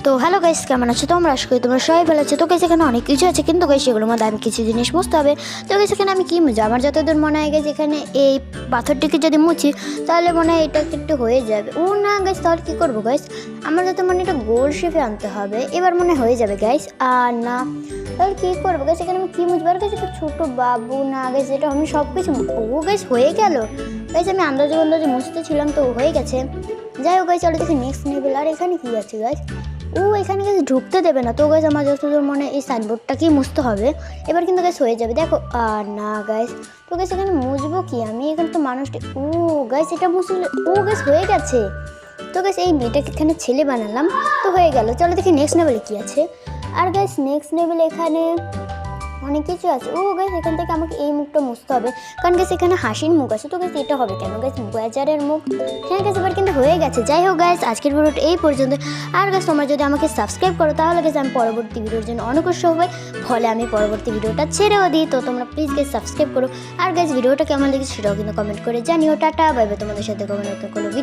তো hello guys, কেমন আছো তোমরা? আশা করি তোমরা সবাই ভালো আছো। তো গাইস এখানে অনেক কিছু আছে, কিন্তু গাইস সেগুলোর মধ্যে আমি কিছু জিনিস বুঝতে হবে। তো গাইস এখানে আমি কি মুছি, আমার যতদূর মনে হয় গাইস এখানে এই পাথরটিকে যদি মুছি তাহলে মনে হয় এটা একটু হয়ে যাবে। ও না গাইস, তাহলে কী করবো গাইস? আমার যাতে মনে এটা গোল শেপে আনতে হবে, এবার মনে হয়ে যাবে গাইস। আর না, তাহলে কী করবো গাইস? এখানে আমি কী মুছবো? আর গাইস একটা ছোটো বাবু না গাইস, এটা আমি সব কিছু ও গাইস হয়ে গেল গাইস। আমি আন্দাজে মুছতে ছিলাম তো হয়ে গেছে। যাই হোক গাইস, চলো দেখি নেক্সট লেভেল। আর এখানে কী আছে গাইস? ও এখানে গাইস ঢুকতে দেবে না। তো গাইস আমার যতদূর মনে এই সাইনবোর্ডটাকেই মুছতে হবে। এবার কিন্তু গাইস হয়ে যাবে, দেখো। আর না গাইস, তো গাইস এখানে মুছবো কি আমি? এখানে তো মানুষটি, ও গাইস এটা মুছলে ও গাইস হয়ে গেছে। তো গাইস এই মেয়েটাকে এখানে ছেলে বানালাম, তো হয়ে গেল। চলো দেখি নেক্সট লেভেলে কী আছে। আর গাইস নেক্সট লেভেলে এখানে অনেক কিছু আছে। ও গাইস এখান থেকে আমাকে এই মুখটা মুছতে হবে, কারণ গাইস এখানে হাসির মুখ আছে। তো গাইস এটা হবে কেন গাইস? বেজারের মুখ। হ্যাঁ গাইস, এবার কিন্তু হয়ে গেছে। যাই হোক গাইস, আজকের ভিডিওটা এই পর্যন্ত। আর গাইস তোমরা যদি আমাকে সাবস্ক্রাইব করো তাহলে গাইস আমি পরবর্তী ভিডিওর জন্য অনেক উৎসাহ হবে, ফলে আমি পরবর্তী ভিডিওটা ছেড়েও দিই। তো তোমরা প্লিজ গাইস সাবস্ক্রাইব করো। আর গাইস ভিডিওটা কেমন লেগেছে সেটাও কিন্তু কমেন্ট করে জানিও। টাটা, বাই বাই, তোমাদের সাথে কোনো নতুন কোনো ভিডিও।